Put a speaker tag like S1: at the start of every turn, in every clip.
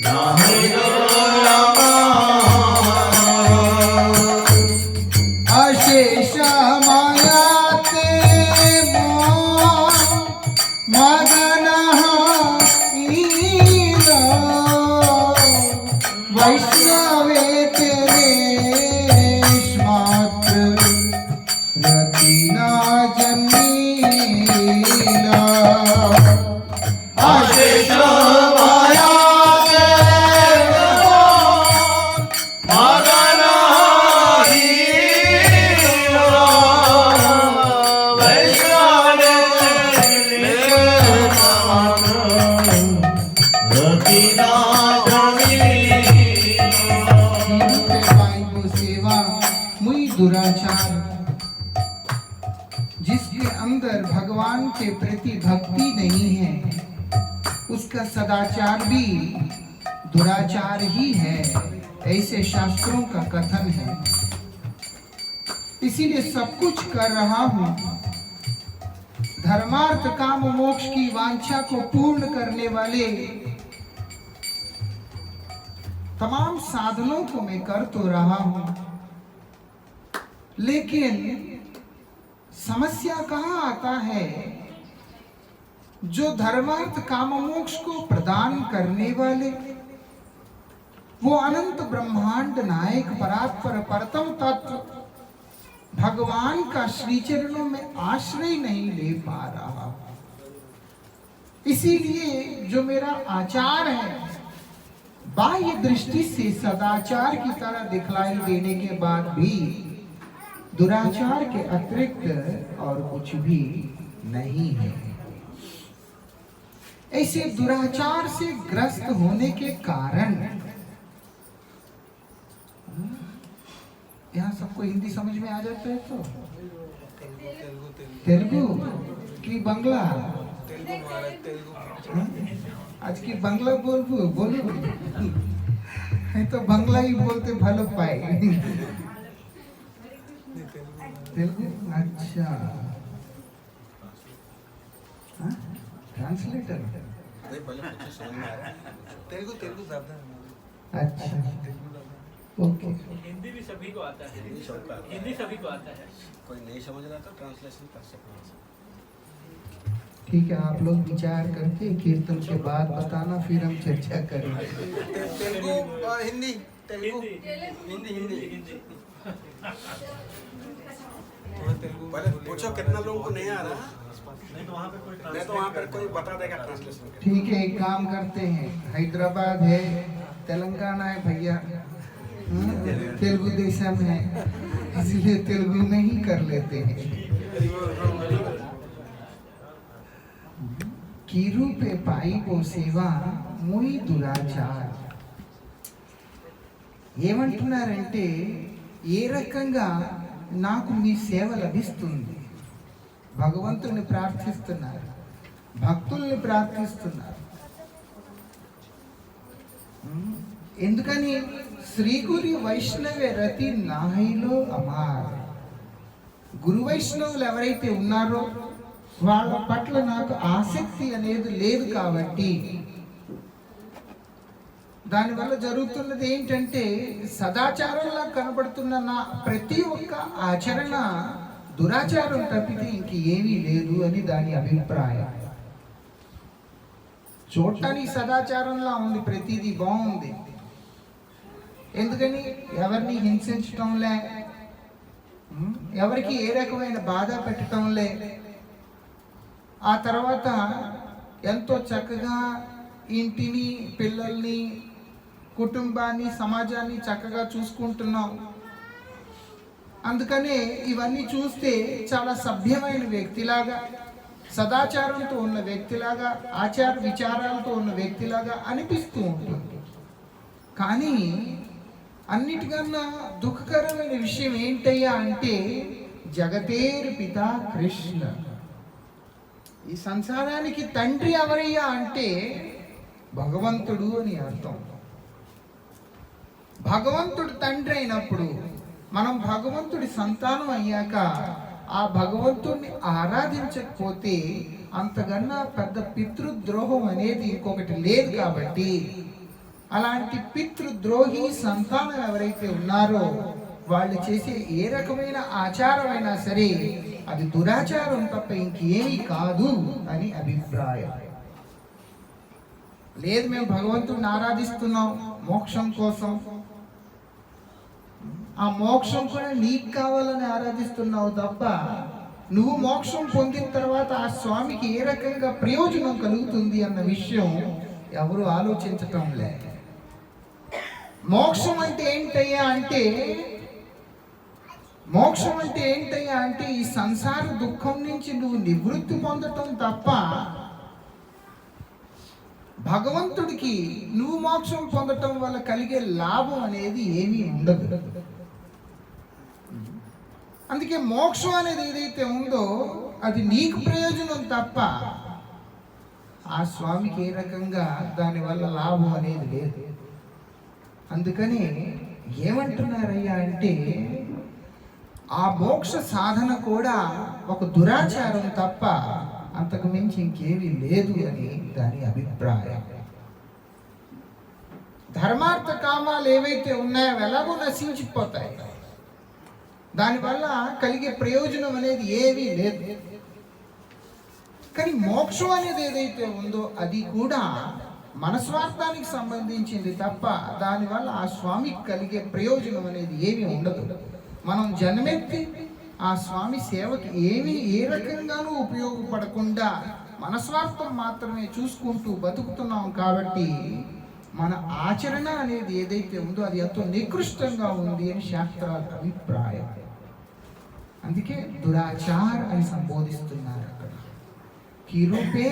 S1: नाहिलो
S2: अशेष मायाते मदन वैष्णवे तेरे मात्र रतिना जमीला
S1: आशीष माया मदन वैष्णवे रतिना
S2: दुराचार, जिसके अंदर भगवान के प्रति भक्ति नहीं है उसका सदाचार भी दुराचार ही है, ऐसे शास्त्रों का कथन है। इसीलिए सब कुछ कर रहा हूं, धर्मार्थ काम मोक्ष की वांछा को पूर्ण करने वाले तमाम साधनों को मैं कर तो रहा हूं, लेकिन समस्या कहां आता है? जो धर्मार्थ काम मोक्ष को प्रदान करने वाले वो अनंत ब्रह्मांड नायक परात्पर परतम तत्व भगवान का श्री चरणों में आश्रय नहीं ले पा रहा। इसीलिए जो मेरा आचार है बाह्य दृष्टि से सदाचार की तरह दिखलाई देने के बाद भी दुराचार के अतिरिक्त और कुछ भी नहीं है। ऐसे दुराचार से ग्रस्त होने के कारण, यहाँ सबको हिंदी समझ में आ जाता है तो तेलुगु की बांग्ला, आज की बांग्ला बोलू तो बांग्ला ही बोलते भालो पाए। तेलुगु अच्छा, ट्रांसलेटर
S3: तेलुगु ज्यादा
S2: अच्छा, ओके।
S4: हिंदी भी सभी को आता है, हिंदी सभी को आता है।
S3: कोई नहीं समझ रहा तो ट्रांसलेशन कर सकते हैं।
S2: ठीक है, आप लोग विचार करके कीर्तन के बाद बताना, फिर हम चर्चा करेंगे।
S3: तेलुगु और हिंदी, तेलुगु हिंदी पहले पूछो कितना लोगों को नहीं आ रहा, नहीं तो वहाँ पर कोई बता देगा ट्रांसलेशन।
S2: ठीक है, एक काम करते हैं, हैदराबाद है, तेलंगाना है भैया, तेलुगु देशम है, इसलिए तेलुगु में ही कर लेते हैं। कीरूपे पाइपो సేవా ముయి దురాచార్ ఏమంటున్నారంటే ఏ రకంగా నాకు మీ సేవ లభిస్తుంది? భగవంతుని ప్రార్థిస్తున్నారు, భక్తుల్ని ప్రార్థిస్తున్నారు. ఎందుకని? శ్రీ గురు వైష్ణవే రతి నాహిలో అమార్. గురు వైష్ణవులు ఎవరైతే ఉన్నారో వాళ్ళ పట్ల నాకు ఆసక్తి అనేది లేదు కాబట్టి దానివల్ల జరుగుతున్నది ఏంటంటే సదాచారంలా కనబడుతున్న నా ప్రతి ఒక్క ఆచరణ దురాచారం తప్పితే ఇంక ఏమీ లేదు అని దాని అభిప్రాయం. చూడటానికి సదాచారంలా ఉంది, ప్రతిదీ బాగుంది. ఎందుకని? ఎవరిని హింసించటంలే, ఎవరికి ఏ రకమైన బాధ పెట్టడంలే, ఆ తర్వాత ఎంతో చక్కగా ఇంటిని, పిల్లల్ని, కుటుంబాన్ని, సమాజాన్ని చక్కగా చూసుకుంటున్నాం. అందుకనే ఇవన్నీ చూస్తే చాలా సభ్యమైన వ్యక్తిలాగా, సదాచారంతో ఉన్న వ్యక్తిలాగా, ఆచార విచారాలతో ఉన్న వ్యక్తిలాగా అనిపిస్తూ ఉంటుంది. కానీ అన్నిటికన్నా దుఃఖకరమైన విషయం ఏంటయ్యా అంటే జగతేర్ పిత కృష్ణ. ఈ సంసారానికి తండ్రి ఎవరయ్యా అంటే భగవంతుడు అని అర్థం. భగవంతుడు తండ్రి అయినప్పుడు మనం భగవంతుడి సంతానం అయ్యాక ఆ భగవంతుణ్ణి ఆరాధించకపోతే అంతకన్నా పెద్ద పితృద్రోహం అనేది ఇంకొకటి లేదు. కాబట్టి అలాంటి పితృద్రోహి సంతానం ఎవరైతే ఉన్నారో వాళ్ళు చేసే ఏ రకమైన ఆచారమైనా సరే అది దురాచారం తప్ప ఇంకేమీ కాదు అని అభిప్రాయం. లేదు మేము భగవంతుడిని ఆరాధిస్తున్నాం మోక్షం కోసం, ఆ మోక్షం కూడా నీకు కావాలని ఆరాధిస్తున్నావు తప్ప నువ్వు మోక్షం పొందిన తర్వాత ఆ స్వామికి ఏ రకంగా ప్రయోజనం కలుగుతుంది అన్న విషయం ఎవరు ఆలోచించటం లేదు. మోక్షం అంటే ఏంటయ్యా అంటే ఈ సంసార దుఃఖం నుంచి నువ్వు నివృత్తి పొందటం తప్ప భగవంతుడికి నువ్వు మోక్షం పొందటం వల్ల కలిగే లాభం అనేది ఏమీ ఉండదు. అందుకే మోక్షం అనేది ఏదైతే ఉందో అది నీకు ప్రయోజనం తప్ప ఆ స్వామికి ఏ రకంగా దానివల్ల లాభం అనేది లేదు. అందుకని ఏమంటున్నారయ్యా అంటే ఆ మోక్ష సాధన కూడా ఒక దురాచారం తప్ప అంతకు మించి ఇంకేమీ లేదు అని దాని అభిప్రాయం. ధర్మార్థ కామాలు ఏవైతే ఉన్నాయో ఎలాగో నశించిపోతాయి, దానివల్ల కలిగే ప్రయోజనం అనేది ఏమీ లేదు. కానీ మోక్షం అనేది ఏదైతే ఉందో అది కూడా మన స్వార్థానికి సంబంధించింది తప్ప దానివల్ల ఆ స్వామికి కలిగే ప్రయోజనం అనేది ఏమీ ఉండదు. మనం జన్మెత్తి ఆ స్వామి సేవకి ఏ రకంగానూ ఉపయోగపడకుండా మన స్వార్థం మాత్రమే చూసుకుంటూ బతుకుతున్నాం. కాబట్టి మన ఆచరణ అనేది ఏదైతే ఉందో అది ఎంతో నికృష్టంగా ఉంది అని శాస్త్రాల అభిప్రాయం. అందుకే దురాచార అని సంబోధిస్తున్నారు అక్కడ. కిరూపే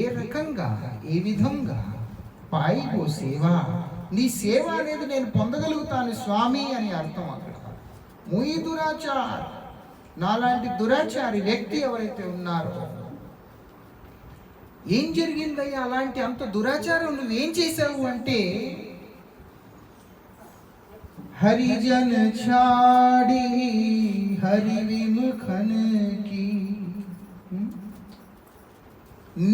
S2: ఏ రకంగా ఏ విధంగా పాయిగో సేవ, నీ సేవ అనేది నేను పొందగలుగుతాను స్వామి అని అర్థం. అక్కడ ముయి దురాచార్, నాలాంటి దురాచారి వ్యక్తి ఎవరైతే ఉన్నారో ఏం జరిగిందయ్యా అలాంటి అంత దురాచారం నువ్వేం చేశావు అంటే హరిజన ఛాడి హరి విముఖన की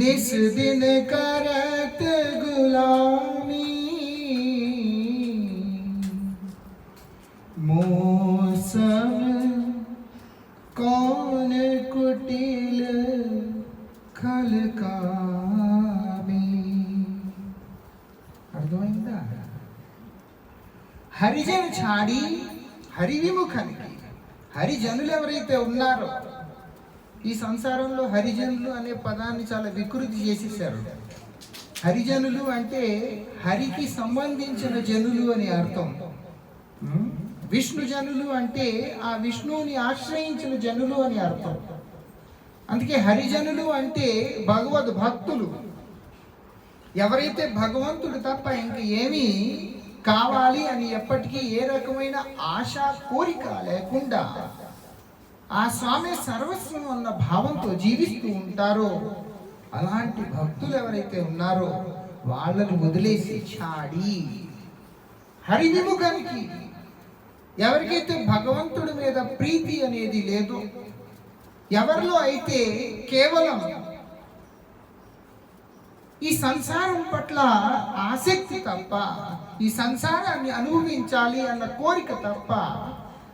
S2: निस दिन करत गुलामी मौसम कौन कुटिल खलकामी. అర్థమైందా? హరిజన ఛాడి హరి విముఖనికి, హరిజనులు ఎవరైతే ఉన్నారో ఈ సంసారంలో హరిజనులు అనే పదాన్ని చాలా వికృతి చేసేసారు. హరిజనులు అంటే హరికి సంబంధించిన జనులు అని అర్థం. విష్ణు జనులు అంటే ఆ విష్ణువుని ఆశ్రయించిన జనులు అని అర్థం. అందుకే హరిజనులు అంటే భగవద్ భక్తులు. ఎవరైతే భగవంతుడు తప్ప ఇంక ఏమీ కావాలి అని ఎప్పటికీ ఏ రకమైన ఆశ కోరిక లేకుండా ఆ స్వామి సర్వస్వం అన్న భావంతో జీవిస్తూ ఉంటారో అలాంటి భక్తులు ఎవరైతే ఉన్నారో వాళ్ళని వదిలేసి ఛాడి హరి విముఖానికి, ఎవరికైతే భగవంతుడి మీద ప్రీతి అనేది లేదో, ఎవరిలో అయితే కేవలం ఈ సంసారం పట్ల ఆసక్తి తప్ప, ఈ సంసారాన్ని అనుభవించాలి అన్న కోరిక తప్ప,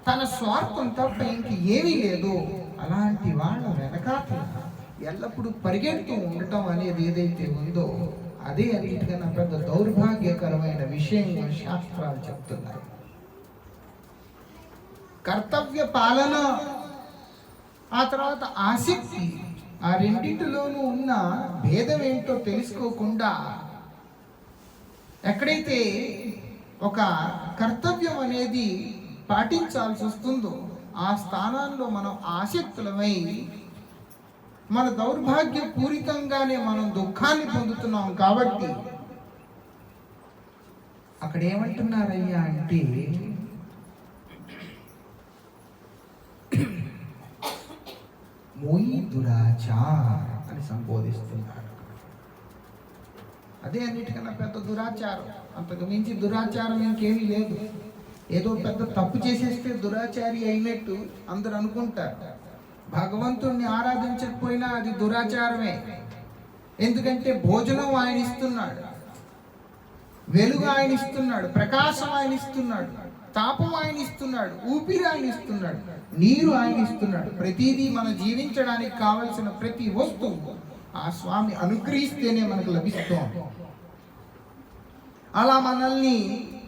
S2: తన స్వార్థం తప్ప ఇంక ఏమీ లేదు, అలాంటి వాళ్ళ వెనకాతల ఎల్లప్పుడూ పరిగెడుతూ ఉండటం అనేది ఏదైతే ఉందో అదే అన్నిటికన్నా పెద్ద దౌర్భాగ్యకరమైన విషయం శాస్త్రాలు చెప్తున్నాయి. కర్తవ్య పాలన, ఆ తర్వాత ఆసక్తి, ఆ రెండింటిలోనూ ఉన్న భేదం ఏంటో తెలుసుకోకుండా ఎక్కడైతే ఒక కర్తవ్యం అనేది పాటించాల్సి వస్తుందో ఆ స్థానాల్లో మనం ఆసక్తులమై మన దౌర్భాగ్యపూరితంగానే మనం దుఃఖాన్ని పొందుతున్నాం. కాబట్టి అక్కడ ఏమంటున్నారయ్యా అంటే మోయి దురాచార్ అని సంబోధిస్తున్నారు. అదే అన్నిటికన్నా పెద్ద దురాచారం. అంతకు మించి దురాచారం ఇంకేమీ లేదు. ఏదో పెద్ద తప్పు చేసేస్తే దురాచారి అయినట్టు అందరు అనుకుంటారు. భగవంతుణ్ణి ఆరాధించకపోయినా అది దురాచారమే. ఎందుకంటే భోజనం ఆయన ఇస్తున్నాడు, వెలుగు ఆయన ఇస్తున్నాడు, ప్రకాశం ఆయన ఇస్తున్నాడు, తాపం ఆయన ఇస్తున్నాడు, ఊపిరి ఆయన ఇస్తున్నాడు, నీరు ఆయన ఇస్తున్నాడు. ప్రతిదీ మనం జీవించడానికి కావలసిన ప్రతి వస్తువు ఆ స్వామి అనుగ్రహిస్తేనే మనకు లభిస్తుంది. అలా మనల్ని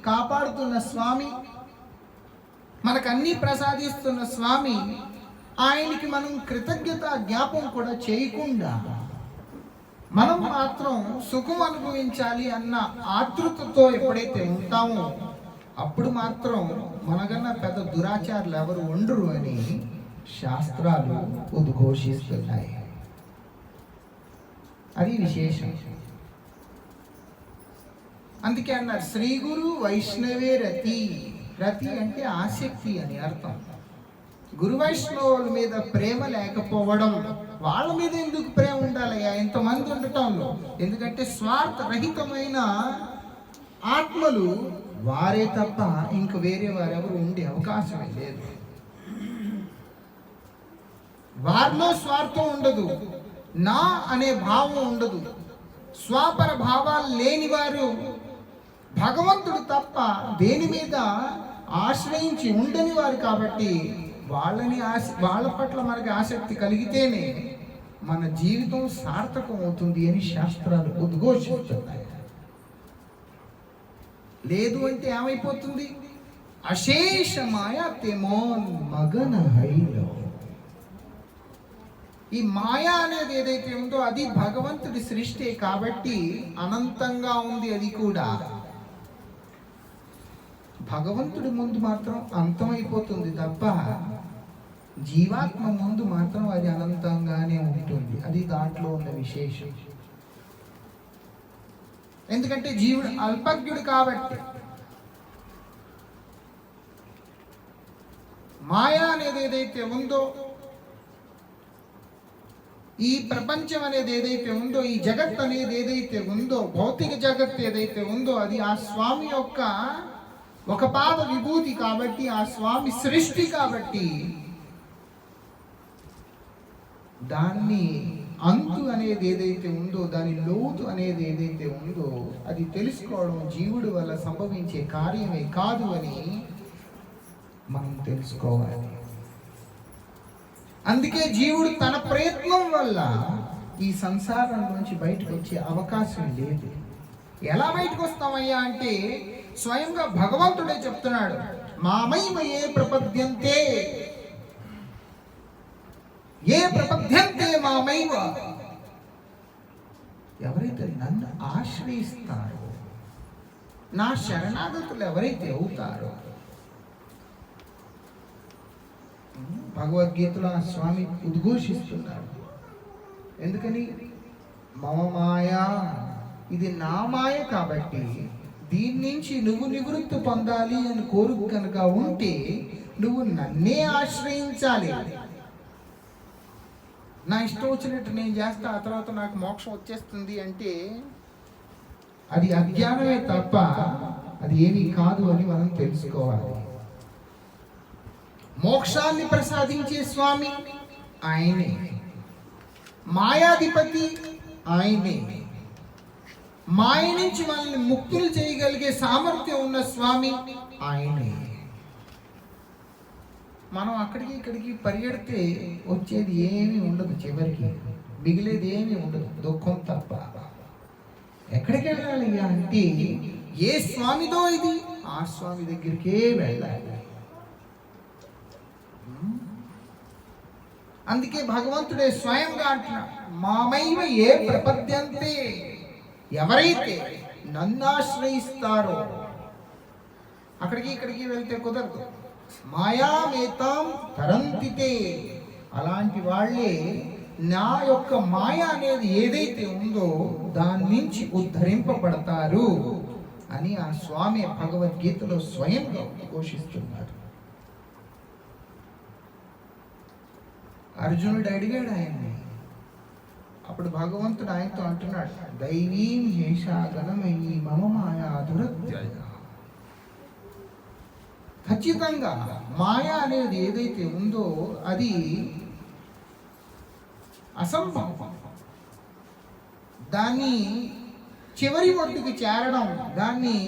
S2: కాపాడుతున్న స్వామి, మనకు అన్ని ప్రసాదిస్తున్న స్వామి, ఆయనకి మనం కృతజ్ఞత జ్ఞాపం కూడా చేయకుండా మనం మాత్రం సుఖం అనుభవించాలి అన్న ఆతృతతో ఎప్పుడైతే ఉంటామో అప్పుడు మాత్రం మనకన్నా పెద్ద దురాచారులు ఎవరు ఉండరు అని శాస్త్రాలు ఉద్ఘోషిస్తున్నాయి. అది విశేషం. అందుకే అన్నారు శ్రీ గురు వైష్ణవే రతి. రతి అంటే ఆసక్తి అని అర్థం. గురు వైష్ణవుల మీద ప్రేమ లేకపోవడం, వాళ్ళ మీద ఎందుకు ప్రేమ ఉండాలయ్యా ఎంతమంది ఉండటంలో? ఎందుకంటే స్వార్థ రహితమైన ఆత్మలు వారే తప్ప ఇంక వేరే వారెవరు ఉండే అవకాశమే లేదు. వారిలో స్వార్థం ఉండదు, నా అనే భావం ఉండదు. స్వాపర భావాలు లేని వారు భగవంతుడు తప్ప దేని మీద ఆశ్రయించి ఉండని వారు కాబట్టి వాళ్ళ పట్ల మనకి ఆసక్తి కలిగితేనే మన జీవితం సార్థకం అవుతుంది అని శాస్త్రాలు ఉద్ఘోషిస్తున్నాయి. లేదు అంటే ఏమైపోతుంది? అశేషమాయ తెమోన్ మగన హైలో. ఈ మాయా అనేది ఏదైతే ఉందో అది భగవంతుడి సృష్టి కాబట్టి అనంతంగా ఉంది. అది కూడా భగవంతుడి ముందు మాత్రం అంతమైపోతుంది తప్ప జీవాత్మ ముందు మాత్రం అది అనంతంగానే ఉంటుంది. అది దాంట్లో ఉన్న విశేషం. ఎందుకంటే జీవుడు అల్పజ్ఞుడు కాబట్టి. మాయా అనేది ఏదైతే ఉందో, ఈ ప్రపంచం అనేది ఏదైతే ఉందో, ఈ జగత్ అనేది ఏదైతే ఉందో, భౌతిక జగత్ ఏదైతే ఉందో అది ఆ స్వామి యొక్క ఒక పాద విభూతి కాబట్టి, ఆ స్వామి సృష్టి కాబట్టి దాన్ని అంతు అనేది ఏదైతే ఉందో, దాని లోతు అనేది ఏదైతే ఉందో అది తెలుసుకోవడం జీవుడి వల్ల సంభవించే కార్యమే కాదు అని మనం తెలుసుకోవాలి. అందుకే జీవుడు తన ప్రయత్నం వల్ల ఈ సంసారం నుంచి బయటకు వచ్చే అవకాశం లేదు. ఎలా బయటకు వస్తామయ్యా అంటే స్వయంగా భగవంతుడే చెప్తున్నాడు, మామైవ ఏ ప్రపద్యంతే, ఏ ప్రపద్యంతే మామైవ. ఎవరైతే నన్ను ఆశ్రయిస్తారో, నా శరణాగతులు ఎవరైతే అవుతారో, భగవద్గీతలో ఆ స్వామి ఉద్ఘోషిస్తున్నాడు. ఎందుకని? మమ మాయా, ఇది నా మాయ కాబట్టి దీని నుంచి నువ్వు నివృత్తి పొందాలి అని కోరిక కనుక ఉంటే నువ్వు నన్నే ఆశ్రయించాలి. నా ఇష్టం వచ్చినట్టు నేను చేస్తా, ఆ తర్వాత నాకు మోక్షం వచ్చేస్తుంది అంటే అది అజ్ఞానమే తప్ప అది ఏమీ కాదు అని మనం తెలుసుకోవాలి. మోక్షాన్ని ప్రసాదించే స్వామి ఆయనే, మాయాధిపతి ఆయనే, మాయ నుంచి మనల్ని ముక్తులు చేయగలిగే సామర్థ్యం ఉన్న స్వామి ఆయనే. మనం అక్కడికి ఇక్కడికి పరిగెడితే వచ్చేది ఏమీ ఉండదు, చివరికి మిగిలేది ఏమీ ఉండదు, దుఃఖం తప్ప. ఎక్కడికి వెళ్ళాలి అంటే ఏ స్వామిదో ఇది ఆ స్వామి దగ్గరికే వెళ్ళాలి. అందుకే భగవంతుడే స్వయంగా అంటున్నాడు, మామైవ ఏ ప్రపద్యంతే, ఎవరైతే నన్ను ఆశ్రయిస్తారో. అక్కడికి ఇక్కడికి వెళ్తే కుదరదు. మాయామేతాం తరంతితే, అలాంటి వాళ్ళే నా యొక్క మాయ అనేది ఏదైతే ఉందో దాని నుంచి ఉద్ధరింపబడతారు అని ఆ స్వామి భగవద్గీతలో స్వయంగా ఘోషిస్తున్నారు. అర్జునుడు అడిగాడు ఆయన్ని. అప్పుడు భగవంతుడు ఆయనతో అంటున్నాడు, దైవీం హేషాగణమయీ మమ మాయా దురత్యయ. ఖచ్చితంగా మాయ అనేది ఏదైతే ఉందో అది అసంభవం. దాన్ని చివరి ఒడ్డుకు చేరడం, దాన్ని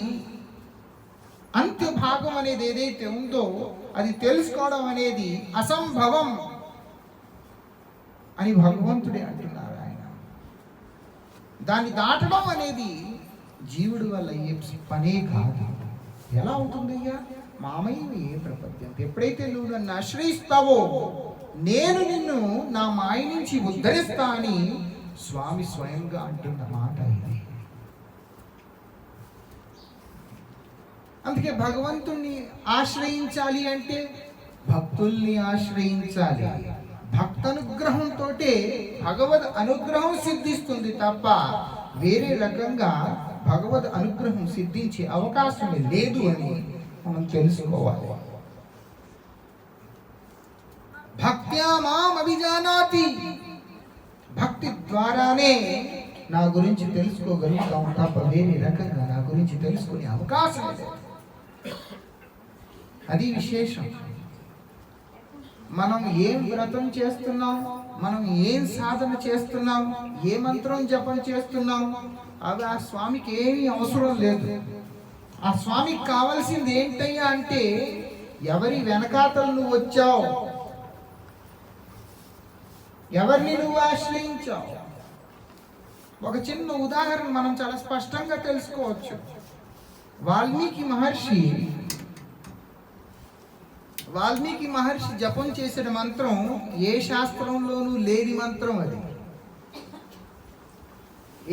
S2: అంత్య భాగం అనేది ఏదైతే ఉందో అది తెలుసుకోవడం అనేది అసంభవం అని భగవంతుడే అంటున్నారు ఆయన. దాన్ని దాటడం అనేది జీవుడి వల్ల ఏ పనే కాదు. ఎలా అవుతుందయ్యా? మామయ్య ఏ ప్రపద్యం. ఎప్పుడైతే నువ్వు నన్ను ఆశ్రయిస్తావో నేను నిన్ను నా మాయ నుంచి ఉద్ధరిస్తా అని స్వామి స్వయంగా అంటున్న మాట ఇది. అందుకే భగవంతుణ్ణి ఆశ్రయించాలి అంటే భక్తుల్ని ఆశ్రయించాలి. భక్తనుగ్రహంతో భగవద్ అనుగ్రహం సిద్ధిస్తుంది తప్ప వేరే రకంగా భగవద్ అనుగ్రహం సిద్ధించే అవకాశం లేదు అని మనం తెలుసుకోవాలి. భక్త్యా మాం అభిజానాతి, భక్తి ద్వారానే నా గురించి తెలుసుకోగలుగుతాం తప్ప వేరే రకంగా నా గురించి తెలుసుకునే అవకాశం లేదు. అది విశేషం. మనం ఏం వ్రతం చేస్తున్నాం, మనం ఏం సాధన చేస్తున్నాం, ఏ మంత్రం జపం చేస్తున్నాం, అవి ఆ స్వామికి ఏమీ అవసరం లేదు. ఆ స్వామికి కావాల్సింది ఏంటయ్యా అంటే ఎవరి వెనకాతలు నువ్వు వచ్చావు, ఎవరిని నువ్వు ఆశ్రయించావు. ఒక చిన్న ఉదాహరణ మనం చాలా స్పష్టంగా తెలుసుకోవచ్చు. వాల్మీకి మహర్షి జపం చేసిన మంత్రం ఏ శాస్త్రంలోనూ లేని మంత్రం అది.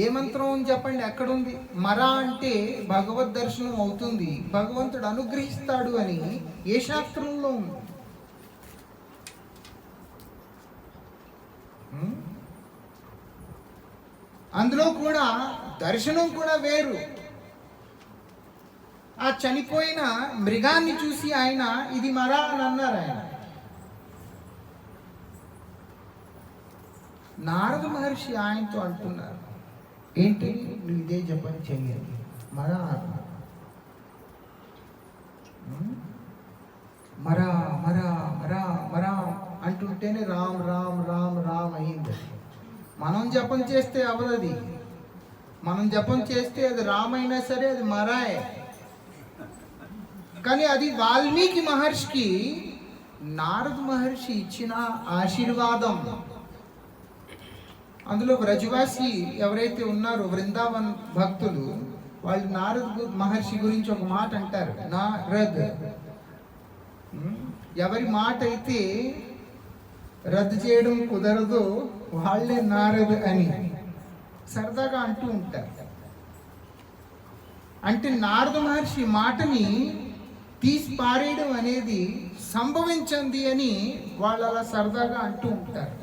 S2: ఏ మంత్రం చెప్పండి, ఎక్కడుంది? మరా అంటే భగవద్ దర్శనం అవుతుంది, భగవంతుడు అనుగ్రహిస్తాడు అని ఏ శాస్త్రంలో ఉంది? అందులో కూడా దర్శనం కూడా వేరు. ఆ చనిపోయిన మృగాన్ని చూసి ఆయన ఇది మరా అని అన్నారు. ఆయన నారద మహర్షి ఆయనతో అంటున్నారు, ఏంటి నువ్వు ఇదే జపం చెయ్యాలి మరా మరా మరా మరా మరా అంటుంటేనే రామ్ రామ్ రామ్ రామ్ అయింది. మనం జపం చేస్తే అవదది. మనం జపం చేస్తే అది రామైనా సరే అది మరాయే. కానీ అది వాల్మీకి మహర్షికి నారద మహర్షి ఇచ్చిన ఆశీర్వాదం. అందులో బ్రజవాసి ఎవరైతే ఉన్నారో బృందావన్ భక్తులు, వాళ్ళు నారద మహర్షి గురించి ఒక మాట అంటారు, నారద్. ఎవరి మాట అయితే రద్దు చేయడం కుదరదో వాళ్ళే నారద్ అని సరదాగా అంటూ ఉంటారు. అంటే నారద మహర్షి మాటని తీసి పారేయడం అనేది సంభవించింది అని వాళ్ళు అలా సరదాగా అంటూ ఉంటారు.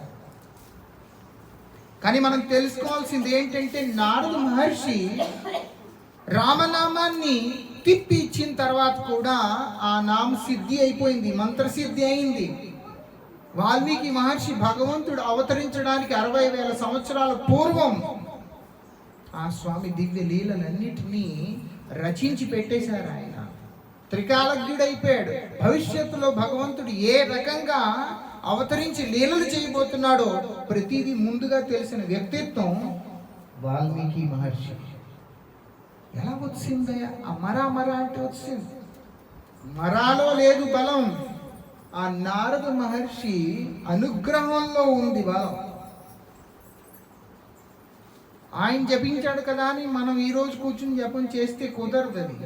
S2: కానీ మనం తెలుసుకోవాల్సింది ఏంటంటే నారద మహర్షి రామనామాన్ని తిప్పి ఇచ్చిన తర్వాత కూడా ఆ నామ సిద్ధి అయిపోయింది, మంత్రసిద్ధి అయింది. వాల్మీకి మహర్షి భగవంతుడు అవతరించడానికి 60,000 సంవత్సరాల పూర్వం ఆ స్వామి దివ్య లీలలన్నిటినీ రచించి పెట్టేశారు. ఆయన త్రికాలజ్ఞుడైపోయాడు. భవిష్యత్తులో భగవంతుడు ఏ రకంగా అవతరించి లీలలు చేయబోతున్నాడో ప్రతిదీ ముందుగా తెలిసిన వ్యక్తిత్వం వాల్మీకి మహర్షి. ఎలా వచ్చిందయ్యా ఆ మరా మరా అంటే? వచ్చింది. మరాలో లేదు బలం, ఆ నారద మహర్షి అనుగ్రహంలో ఉంది బలం. ఆయన జపించాడు కదా అని మనం ఈ రోజు కూర్చుని జపం చేస్తే కుదరదు అది.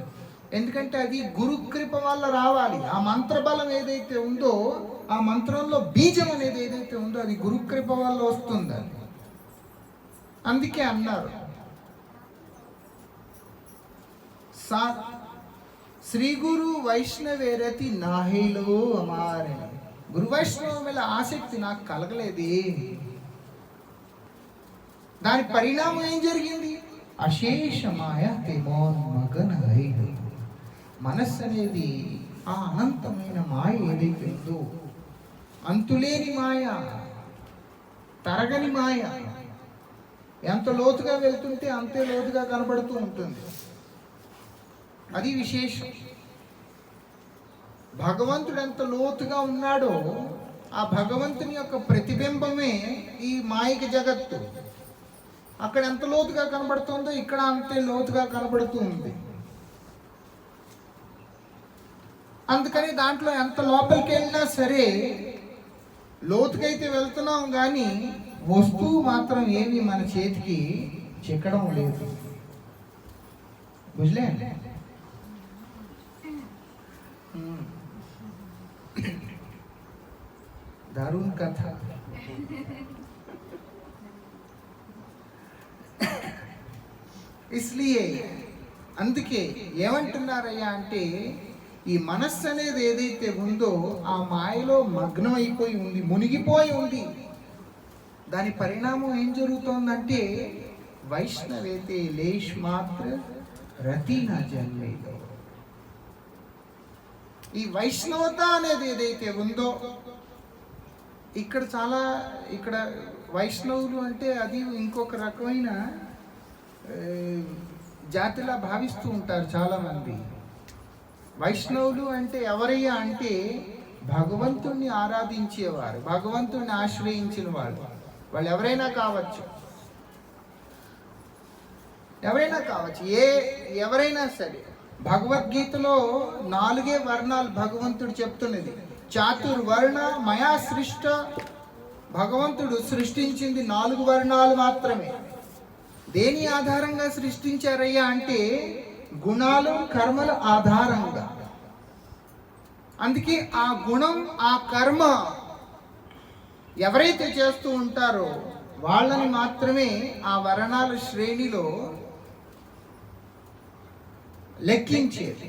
S2: ఎందుకంటే అది గురుకృప వల్ల రావాలి. ఆ మంత్ర బలం ఏదైతే ఉందో, ఆ మంత్రంలో బీజం అనేది ఏదైతే ఉందో అది గురుకృప వల్ల వస్తుంది. అది అందుకే అన్నారు శ్రీ గురు వైష్ణవేరతి నాహేలో అమారే. గురు వైష్ణవం మీద ఆసక్తి నాకు కలగలేదే. దాని పరిణామం ఏం జరిగింది? అశేషమాయ మగన హైలు. మనస్సు అనేది ఆ అనంతమైన మాయ ఏదైతే ఉందో, అంతులేని మాయ, తరగని మాయ, ఎంత లోతుగా వెళ్తుంటే అంతే లోతుగా కనబడుతూ ఉంటుంది. అది విశేషం. భగవంతుడు ఎంత లోతుగా ఉన్నాడో ఆ భగవంతుని యొక్క ప్రతిబింబమే ఈ మాయక జగత్తు. అక్కడ ఎంత లోతుగా కనబడుతుందో ఇక్కడ అంతే లోతుగా కనబడుతూ ఉంది. అందుకని దాంట్లో ఎంత లోపలికి వెళ్ళినా సరే లోతుకైతే వెళ్తున్నాం కానీ వస్తువు మాత్రం ఏమి మన చేతికి చిక్కడం లేదు. బుజ్లే दारुण कथा. इसलिए అందుకే ఏమంటున్నారయ్యా అంటే ఈ మనస్సు అనేది ఏదైతే ఉందో ఆ మాయలో మగ్నం అయిపోయి ఉంది, మునిగిపోయి ఉంది. దాని పరిణామం ఏం జరుగుతోందంటే వైష్ణవేతే లేష్ మాత్ర రతి నా జన్మేదో. ఈ వైష్ణవత అనేది ఏదైతే ఉందో ఇక్కడ వైష్ణవులు అంటే అది ఇంకొక రకమైన జాతిలా భావిస్తూ ఉంటారు చాలామంది. వైష్ణవులు అంటే ఎవరయ్యా అంటే భగవంతుణ్ణి ఆరాధించేవారు, భగవంతుణ్ణి ఆశ్రయించిన వాళ్ళు. వాళ్ళు ఎవరైనా కావచ్చు, ఎవరైనా సరే. భగవద్గీతలో 4 వర్ణాలు భగవంతుడు చెప్తున్నది. చాతుర్వర్ణ మయా సృష్ట. భగవంతుడు సృష్టించింది 4 వర్ణాలు మాత్రమే. దేని ఆధారంగా సృష్టించారయ్యా అంటే గుణాలు కర్మల ఆధారంగా. అందుకే ఆ గుణం ఆ కర్మ ఎవరైతే చేస్తూ ఉంటారో వాళ్ళని మాత్రమే ఆ వర్ణాల శ్రేణిలో లెక్కించేది.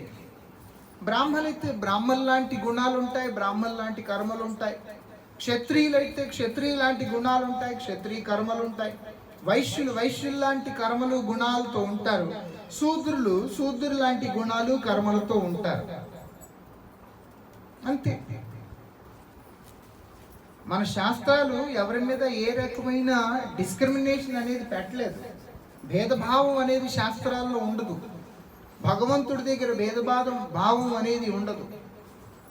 S2: బ్రాహ్మణులైతే బ్రాహ్మణుల లాంటి గుణాలు ఉంటాయి, బ్రాహ్మణుల లాంటి కర్మలు ఉంటాయి. క్షత్రియులైతే క్షత్రియ లాంటి గుణాలు ఉంటాయి, క్షత్రియ కర్మలు ఉంటాయి. వైశ్యులు లాంటి కర్మలు గుణాలతో ఉంటారు. శూద్రులు లాంటి గుణాలు కర్మలతో ఉంటారు. అంతే. మన శాస్త్రాలు ఎవరి మీద ఏ రకమైన డిస్క్రిమినేషన్ అనేది పెట్టలేదు. భేదభావం అనేది శాస్త్రాల్లో ఉండదు. భగవంతుడి దగ్గర భావం అనేది ఉండదు.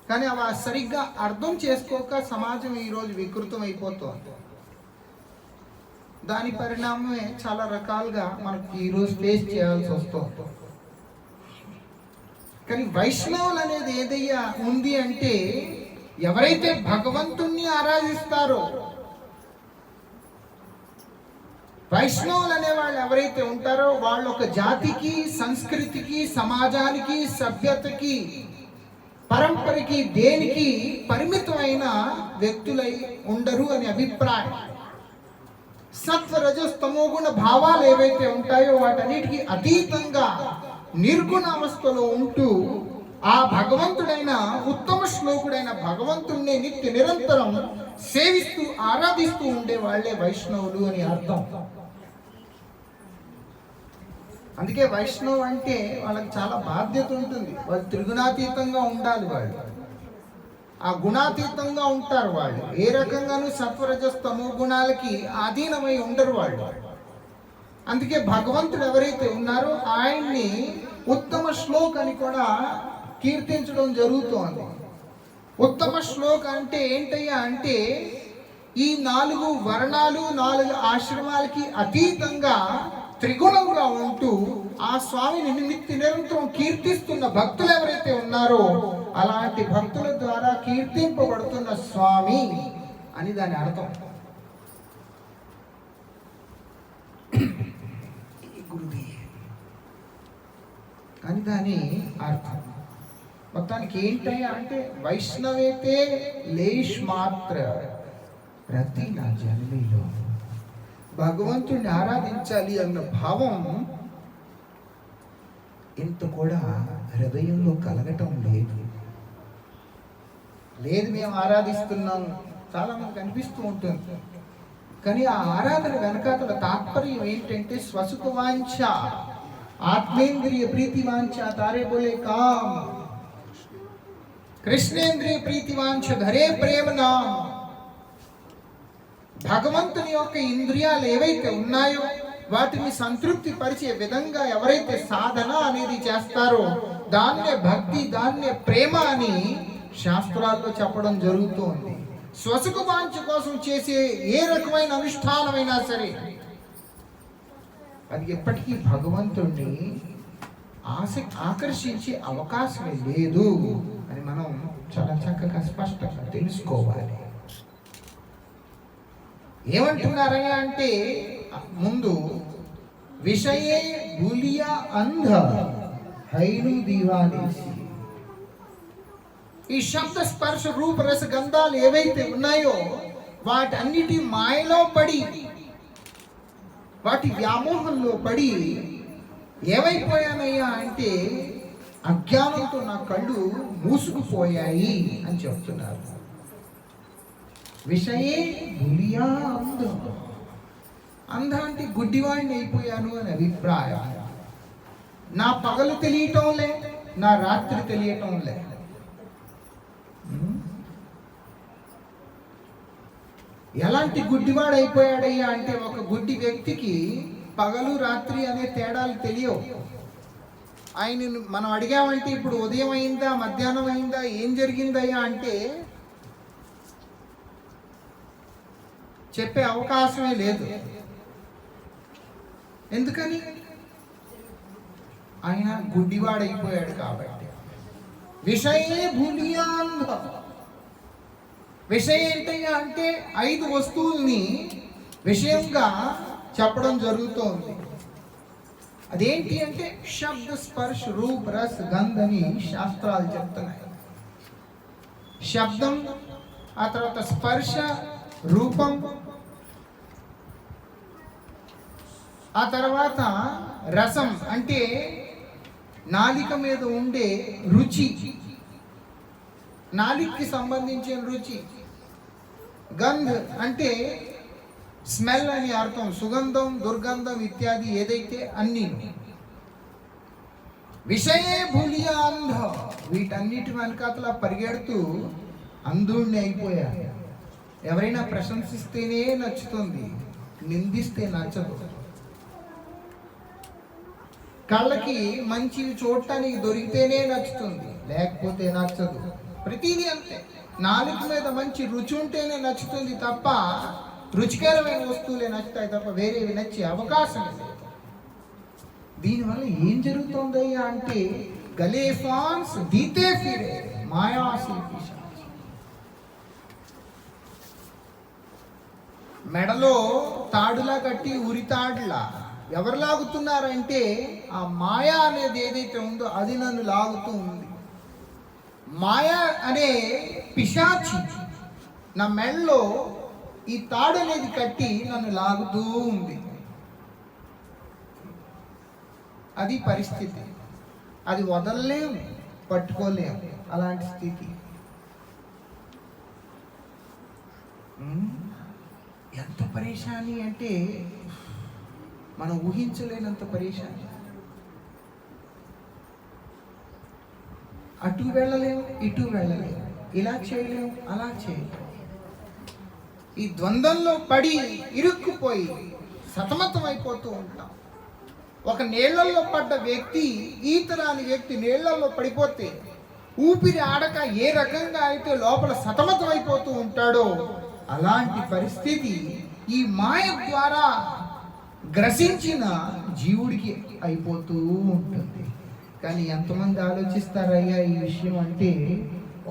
S2: కానీ అవి సరిగ్గా అర్థం చేసుకోక సమాజం ఈరోజు వికృతం అయిపోతుంది. దాని పరిణామమే చాలా రకాలుగా మనకి ఈరోజు ఫేస్ చేయాల్సి వస్తుంది. కానీ వైష్ణవులు అనేది ఏదయ్యా ఉంది అంటే ఎవరైతే భగవంతుణ్ణి ఆరాధిస్తారో, వైష్ణవులు అనే వాళ్ళు ఎవరైతే ఉంటారో వాళ్ళు ఒక జాతికి, సంస్కృతికి, సమాజానికి, సభ్యతకి, పరంపరకి, దేనికి పరిమితమైన వ్యక్తులై ఉండరు అని అభిప్రాయం. సత్వ రజస్తమో గుణ భావాలు ఏవైతే ఉంటాయో వాటన్నిటికీ అతీతంగా నిర్గుణ అవస్థలో ఉంటూ ఆ భగవంతుడైన ఉత్తమ శ్లోకుడైన భగవంతుణ్ణి నిరంతరం సేవిస్తూ ఆరాధిస్తూ ఉండే వాళ్ళే వైష్ణవులు అని అర్థం. అందుకే వైష్ణవ్ అంటే వాళ్ళకి చాలా బాధ్యత ఉంటుంది. వాళ్ళు త్రిగుణాతీతంగా ఉండాలి. వాళ్ళు ఆ గుణాతీతంగా ఉంటారు. వాళ్ళు ఏ రకంగానూ సత్వరజస్తమో గుణాలకి అధీనమై ఉండరు వాళ్ళు. అందుకే భగవంతుడు ఎవరైతే ఉన్నారో ఆయన్ని ఉత్తమ శ్లోక్ అని కూడా కీర్తించడం జరుగుతోంది. ఉత్తమ శ్లోక్ అంటే ఏంటయ్యా అంటే ఈ 4 వర్ణాలు 4 ఆశ్రమాలకి అతీతంగా త్రిగుణంగా ఉంటూ ఆ స్వామిని నిరంతరం కీర్తిస్తున్న భక్తులు ఎవరైతే ఉన్నారో అలాంటి భక్తుల ద్వారా కీర్తింపబడుతున్న స్వామి అని దాని అర్థం. అని దాని అర్థం. మొత్తానికి ఏంటయ్యా అంటే వైష్ణవేతే లేష్ మాత్ర ప్రతి నా జన్మలో భగవంతుడిని ఆరాధించాలి అన్న భావం ఇంత కూడా హృదయంలో కలగటం లేదు. మేము ఆరాధిస్తున్నాం చాలా మందికి అనిపిస్తూ ఉంటుంది. కానీ ఆ ఆరాధన వెనకాతల తాత్పర్యం ఏంటంటే స్వసుఖ వాంఛ, ఆత్మేంద్రియ ప్రీతి వాంఛ, తారే బోలే కామ్, కృష్ణేంద్రియ ప్రీతి వాంఛ, ధరే ప్రేమ నామ్. భగవంతుని యొక్క ఇంద్రియాలు ఏవైతే ఉన్నాయో వాటిని సంతృప్తి పరిచే విధంగా ఎవరైతే సాధన అనేది చేస్తారో దాన్నే భక్తి, దాన్నే ప్రేమ అని శాస్త్రాల్లో చెప్పడం జరుగుతోంది. స్వసుఖవాంఛ కోసం చేసే ఏ రకమైన అనుష్ఠానమైనా సరే అది ఎప్పటికీ భగవంతుణ్ణి ఆకర్షించే అవకాశమే లేదు అని మనం చాలా చక్కగా స్పష్టంగా తెలుసుకోవాలి. ఏమంటున్నారయ్యా అంటే ముందు విషయే భూలియా అంధ హైను దీవానేసి. ఈ శబ్ద స్పర్శ రూప రస గంధాలు ఏవైతే ఉన్నాయో వాటన్నిటి మాయలో పడి వాటి వ్యామోహంలో పడి ఏమైపోయానయ్యా అంటే అజ్ఞానంతో నా కళ్ళు మూసుకుపోయాయి అని చెప్తున్నారు. విషయే భూలియా అంధ. అంధ అంటే గుడ్డివాడిని అయిపోయాను అని అభిప్రాయం. నా పగలు తెలియటం లే, నా రాత్రి తెలియటం లే. ఎలాంటి గుడ్డివాడు అయిపోయాడయ్యా అంటే ఒక గుడ్డి వ్యక్తికి పగలు రాత్రి అనే తేడాలు తెలియవు. ఆయన మనం అడిగామంటే ఇప్పుడు ఉదయం అయిందా మధ్యాహ్నం అయిందా ఏం జరిగిందయ్యా అంటే చెప్పే అవకాశమే లేదు. ఎందుకని? ఆయన గుడ్డివాడైపోయాడు కాబట్టి. విషయే భూలియాంధ. విషయం ఏంటయ్యా అంటే 5 వస్తువుల్ని విషయంగా చెప్పడం జరుగుతోంది. అదేంటి అంటే శబ్ద స్పర్శ రూప రస గంధని శాస్త్రాలు చెప్తున్నాయి. శబ్దం, ఆ తర్వాత స్పర్శ, రూపం, ఆ తర్వాత రసం అంటే నాలిక మీద ఉండే రుచి, నాలికకి సంబంధించిన రుచి. గంధ అంటే స్మెల్ అని అర్థం, సుగంధం, దుర్గంధం ఇత్యాది ఏదైతే అన్ని. విషయే భూలియా అంధ. వీటన్నిటి వెనకాతల పరిగెడుతూ అంధుణ్ణి అయిపోయారు. ఎవరైనా ప్రశంసిస్తేనే నచ్చుతుంది, నిందిస్తే నచ్చదు. కళ్ళకి మంచివి చూడటానికి దొరికితేనే నచ్చుతుంది, లేకపోతే నచ్చదు. ప్రతిదీ అంతే. నాలుక మీద మంచి రుచి ఉంటేనే నచ్చుతుంది తప్ప రుచికరమైన వస్తువులే నచ్చుతాయి తప్ప వేరేవి నచ్చే అవకాశం లేదు. దీనివల్ల ఏం జరుగుతుందయ్యా అంటే గలేఫాన్స్ దీతే ఫిరే మాయాసి. మెడలో తాడులా కట్టి ఉరితాడులా ఎవరు లాగుతున్నారంటే ఆ మాయా అనేది ఏదైతే ఉందో అది నన్ను లాగుతూ ఉంది. మాయా అనే పిశాచి నా మెడలో ఈ తాడు అనేది కట్టి నన్ను లాగుతూ ఉంది. అది పరిస్థితి. అది వదలలేము, పట్టుకోలేము. అలాంటి స్థితి. ఎంత పరేషాని అంటే మనం ఊహించలేనంత పరేషాని. అటు వెళ్ళలేము, ఇటు వెళ్ళలేము, ఇలా చేయలేము, అలా చేయలేము. ఈ ద్వంద్వంలో పడి ఇరుక్కుపోయి సతమతం అయిపోతూ ఉంటాం. ఒక నీళ్లలో పడ్డ వ్యక్తి, ఈతరాని వ్యక్తి నీళ్లలో పడిపోతే ఊపిరి ఆడక ఏ రకంగా అయితే లోపల సతమతం అయిపోతూ ఉంటాడో అలాంటి పరిస్థితి ఈ మాయ ద్వారా గ్రసించిన జీవుడికి అయిపోతూ ఉంటుంది. కానీ ఎంతమంది ఆలోచిస్తారయ్యా ఈ విషయం అంటే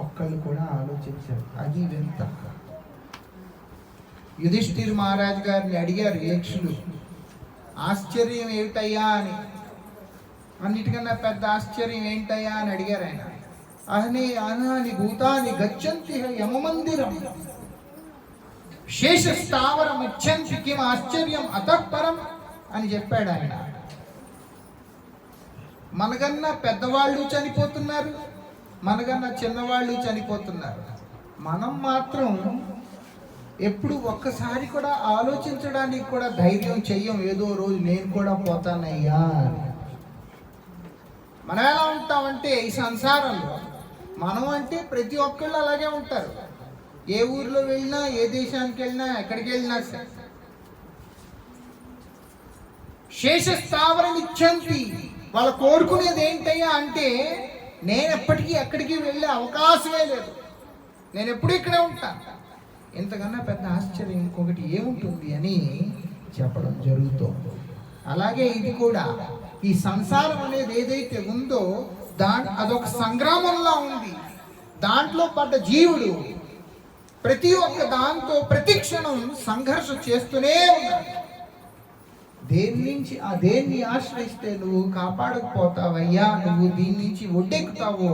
S2: ఒక్కళ్ళు కూడా ఆలోచించారు. అది వింత. యుధిష్ఠిర్ మహారాజ్ గారిని అడిగారు యక్షులు, ఆశ్చర్యం ఏమిటయ్యా అని. అన్నిటికన్నా పెద్ద ఆశ్చర్యం ఏంటయ్యా అని అడిగారు ఆయన. అహనే అనాని భూతాని గచ్చంతి యమమందిరం శేష స్థావరం ఇచ్చంతి కిం ఆశ్చర్యం అతఃపరం అని చెప్పాడు ఆయన. మనకన్నా పెద్దవాళ్ళు చనిపోతున్నారు, మనకన్నా చిన్నవాళ్ళు చనిపోతున్నారు. మనం మాత్రం ఎప్పుడు ఒక్కసారి కూడా ఆలోచించడానికి కూడా ధైర్యం చెయ్యం. ఏదో రోజు నేను కూడా పోతానయ్యా. మనం ఎలా ఉంటామంటే ఈ సంసారంలో మనం అంటే ప్రతి ఒక్కళ్ళు అలాగే ఉంటారు. ఏ ఊర్లో వెళ్ళినా, ఏ దేశానికి వెళ్ళినా, ఎక్కడికి వెళ్ళినా సరే శేష స్థావరం ఇచ్చంతి. వాళ్ళు కోరుకునేది ఏంటయ్యా అంటే నేను ఎప్పటికీ ఎక్కడికి వెళ్ళే అవకాశమే లేదు, నేను ఎప్పుడు ఇక్కడే ఉంటాను. ఇంతకన్నా పెద్ద ఆశ్చర్యం ఇంకొకటి ఏముంటుంది అని చెప్పడం జరుగుతుంది. అలాగే ఇది కూడా ఈ సంసారం అనేది ఏదైతే ఉందో అదొక సంగ్రామంలా ఉంది. దాంట్లో పడ్డ జీవుడు ప్రతి ఒక్క దాంతో ప్రతి క్షణం సంఘర్ష చేస్తూనే ఉన్నాడు. దేన్ని ఆశ్రయిస్తే నువ్వు కాపాడకపోతావయ్యా, నువ్వు దీని నుంచి ఒడ్డెక్కుతావో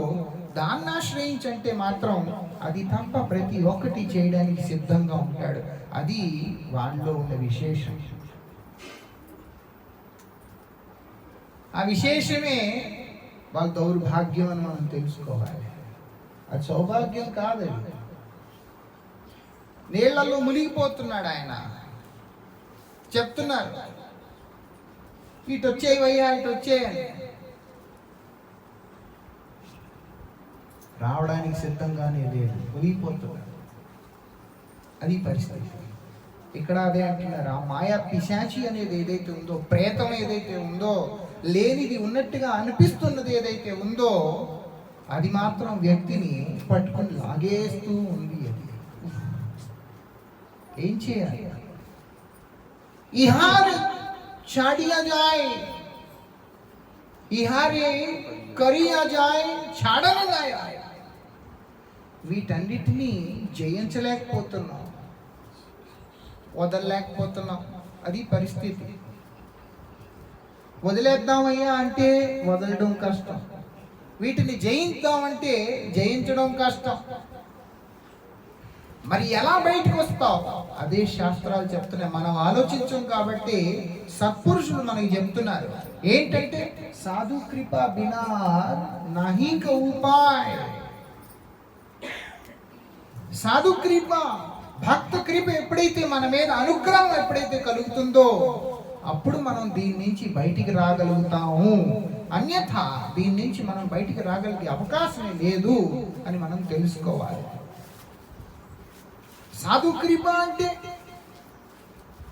S2: దాన్ని ఆశ్రయించంటే మాత్రం అది తప్ప ప్రతి ఒక్కటి చేయడానికి సిద్ధంగా ఉంటాడు. అది వాళ్ళలో ఉన్న విశేషం. ఆ విశేషమే వాళ్ళ దౌర్భాగ్యం అని మనం తెలుసుకోవాలి. అది సౌభాగ్యం కాదండి. నీళ్లలో మునిగిపోతున్నాడు ఆయన, చెప్తున్నారు ఇటు వచ్చేవయ్యా, ఇటు వచ్చేయని. రావడానికి సిద్ధంగానే లేదు, మునిగిపోతున్నాడు. అది పరిస్థితి. ఇక్కడ అదే అంటున్నారు, ఆ మాయా పిశాచి అనేది ఏదైతే ఉందో, ప్రేతం ఏదైతే ఉందో, లేనిది ఉన్నట్టుగా అనిపిస్తున్నది ఏదైతే ఉందో, అది మాత్రం వ్యక్తిని పట్టుకొని లాగేస్తూ ఉంది. అది ఏం చేయాలి? ఇహార్ छाड़िया जाए, इहारे करिया जाए, छाड़न जाए. వీటన్నిటినీ జయించలేకపోతున్నాం, వదలలేకపోతున్నాం. అది పరిస్థితి. వదిలేద్దామయ్యా అంటే వదలడం కష్టం, వీటిని జయిద్దామంటే జయించడం కష్టం. మరి ఎలా బయటకు వస్తావు? అదే శాస్త్రాలు చెప్తున్నాయి. మనం ఆలోచించాం కాబట్టి సత్పురుషులు మనకి చెప్తున్నారు ఏంటంటే, సాధు కృప బినా నహీ కా ఉపాయ్. సాధు కృప, భక్త కృప ఎప్పుడైతే మన మీద అనుగ్రహం ఎప్పుడైతే కలుగుతుందో అప్పుడు మనం దీని నుంచి బయటికి రాగలుగుతాము. అన్యథా దీని నుంచి మనం బయటికి రాగలిగే అవకాశమే లేదు అని మనం తెలుసుకోవాలి. సాధు కృప అంటే,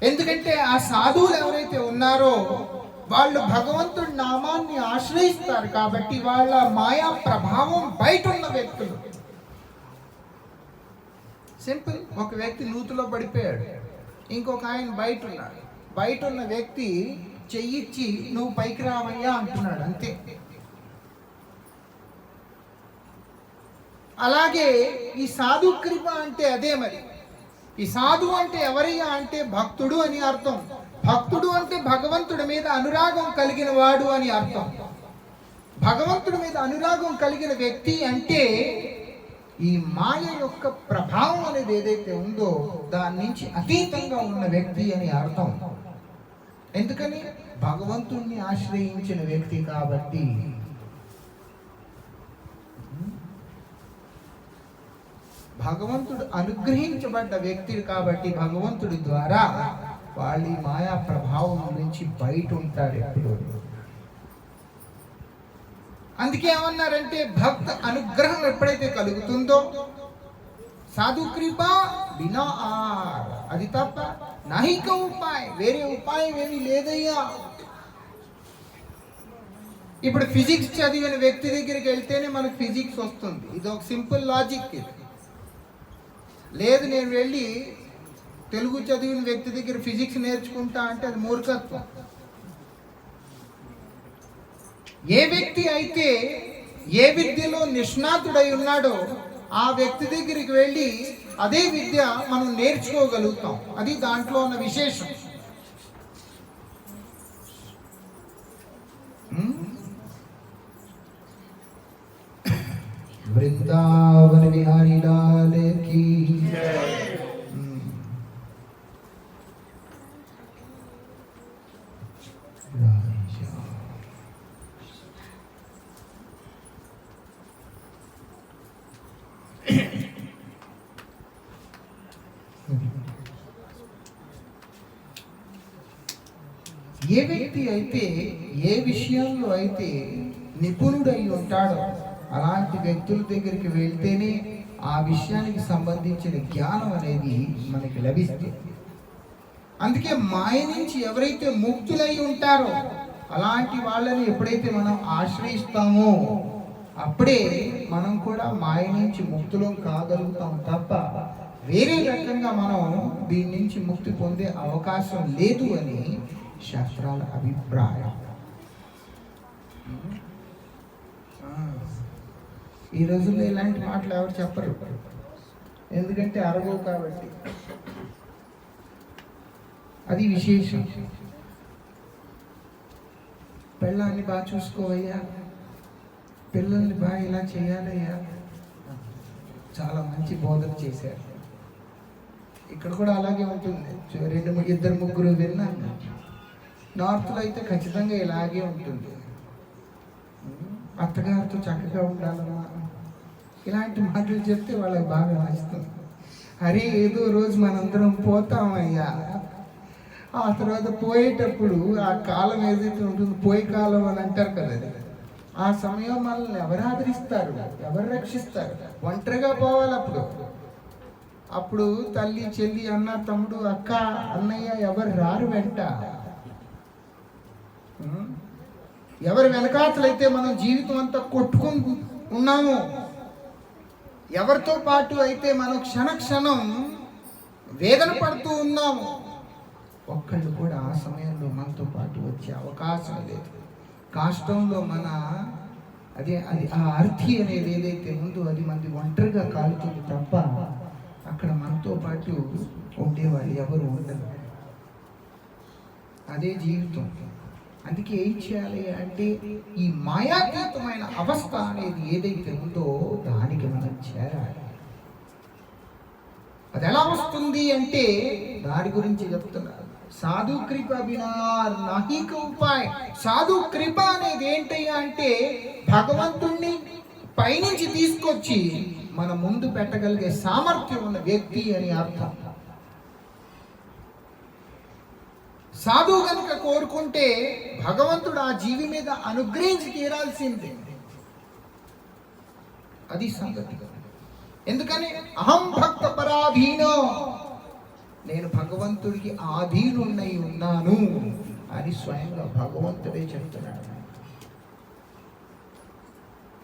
S2: ఎందుకంటే ఆ సాధువులు ఎవరైతే ఉన్నారో వాళ్ళు భగవంతుడి నామాన్ని ఆశ్రయిస్తారు కాబట్టి వాళ్ళ మాయా ప్రభావం బయట ఉన్న వ్యక్తులు. సింపుల్. ఒక వ్యక్తి నూతులో పడిపోయాడు, ఇంకొక ఆయన బయట ఉన్నాడు. బయట ఉన్న వ్యక్తి చెయ్యిచ్చి నువ్వు పైకి రావయ్యా అంటున్నాడు, అంతే. అలాగే ఈ సాధు కృప అంటే అదే. మరి ఈ సాధు అంటే ఎవరయ్యా అంటే భక్తుడు అని అర్థం. భక్తుడు అంటే భగవంతుడి మీద అనురాగం కలిగిన వాడు అని అర్థం. భగవంతుడి మీద అనురాగం కలిగిన వ్యక్తి అంటే ఈ మాయ యొక్క ప్రభావం అనేది ఏదైతే ఉందో దాని నుంచి అతీతంగా ఉన్న వ్యక్తి అని అర్థం. ఎందుకని? భగవంతుణ్ణి ఆశ్రయించిన వ్యక్తి కాబట్టి. భగవంతుడు అనుగ్రహించబడ్డ వ్యక్తి కాబట్టి భగవంతుడి ద్వారా వాళ్ళ మాయా ప్రభావం నుంచి బయట ఉంటారు ఎప్పుడు. అందుకే ఏమన్నారంటే, భక్త అనుగ్రహం ఎప్పుడైతే కలుగుతుందో, సాధు కృప బినా ఆర్, అది తప్ప నహిక ఉపాయం, వేరే ఉపాయం ఏమీ లేదయ్యా. ఇప్పుడు ఫిజిక్స్ చదివిన వ్యక్తి దగ్గరికి వెళ్తేనే మనకు ఫిజిక్స్ వస్తుంది. ఇది ఒక సింపుల్ లాజిక్. ఇది లేదు, నేను వెళ్ళి తెలుగు చదివిన వ్యక్తి దగ్గర ఫిజిక్స్ నేర్చుకుంటా అంటే అది మూర్ఖత్వం. ఏ వ్యక్తి అయితే ఏ విద్యలో నిష్ణాతుడై ఉన్నాడో ఆ వ్యక్తి దగ్గరికి వెళ్ళి అదే విద్య మనం నేర్చుకోగలుగుతాం. అది దాంట్లో ఉన్న విశేషం. वृंदावन बिहारी लाल की ఏ వ్యక్తి అయితే ఏ విషయంలో అయితే నిపుణుడై ఉంటాడో అలాంటి వ్యక్తుల దగ్గరికి వెళ్తేనే ఆ విషయానికి సంబంధించిన జ్ఞానం అనేది మనకి లభిస్తుంది. అందుకే మాయ నుంచి ఎవరైతే ముక్తులై ఉంటారో అలాంటి వాళ్ళని ఎప్పుడైతే మనం ఆశ్రయిస్తామో అప్పుడే మనం కూడా మాయ నుంచి ముక్తులం కాగలుగుతాం తప్ప వేరే రకంగా మనం దీని నుంచి ముక్తి పొందే అవకాశం లేదు అని శాస్త్రాల అభిప్రాయం. ఈ రోజుల్లో ఇలాంటి మాటలు ఎవరు చెప్పరు, ఎందుకంటే అరగవు కాబట్టి. అది విశేషం. పిల్లల్ని బాగా చూసుకోవయ్యా, పిల్లల్ని బాగా ఇలా చేయాలయ్యా, చాలా మంచి బోధన చేశారు. ఇక్కడ కూడా అలాగే ఉంటుంది. ఇద్దరు ముగ్గురు విన్నాను. నార్త్లో అయితే ఖచ్చితంగా ఇలాగే ఉంటుంది. అత్తగారితో చక్కగా ఉండాలమ్మా, ఇలాంటి మాటలు చెప్తే వాళ్ళకి బాగా నచ్చుతుంది. అరే ఏదో రోజు మనందరం పోతామయ్యా, ఆ తర్వాత పోయేటప్పుడు ఆ కాలం ఏదైతే ఉంటుందో పోయే కాలం అని అంటారు కదా, ఆ సమయం మనల్ని ఎవరు ఆదరిస్తారు, ఎవరు రక్షిస్తారు? ఒంటరిగా పోవాలి. అప్పుడు తల్లి, చెల్లి, అన్న, తమ్ముడు, అక్క, అన్నయ్య ఎవరు రారు వెంట. ఎవరి వెనకాతలైతే మనం జీవితం అంతా కొట్టుకుని ఉన్నాము, ఎవరితో పాటు అయితే మనం క్షణం వేదన పడుతూ ఉన్నాము, ఒక్కళ్ళు కూడా ఆ సమయంలో మనతో పాటు వచ్చే అవకాశం లేదు. కాష్టంలో అది ఆ అర్థి అనేది ఏదైతే ఉందో అది మనది ఒంటరిగా కాలుతుంది తప్ప అక్కడ మనతో పాటు ఉండేవాళ్ళు ఎవరు ఉండరు. అదే జీవితం. అందుకే ఏం చేయాలి అంటే ఈ మాయాతీతమైన అవస్థ అనేది ఏదైతే ఉందో దానికి మనం చేరాలి. అది ఎలా వస్తుంది అంటే దాని గురించి చెప్తున్నారు. సాధు కృప బినా నాహిక ఉపాయ. సాధు కృప అనేది ఏంటయ్యా అంటే భగవంతుణ్ణి పైనుంచి తీసుకొచ్చి మన ముందు పెట్టగలిగే సామర్థ్యం ఉన్న వ్యక్తి అని అర్థం. సాధువు కనుక కోరుకుంటే భగవంతుడు ఆ జీవి మీద అనుగ్రహించి తీరాల్సిందే. అది సంగతి. ఎందుకని అహం భక్త పరాధీనో, నేను భగవంతుడికి ఆధీనున్నై ఉన్నాను అని స్వయంగా భగవంతుడే చెప్తున్నాడు.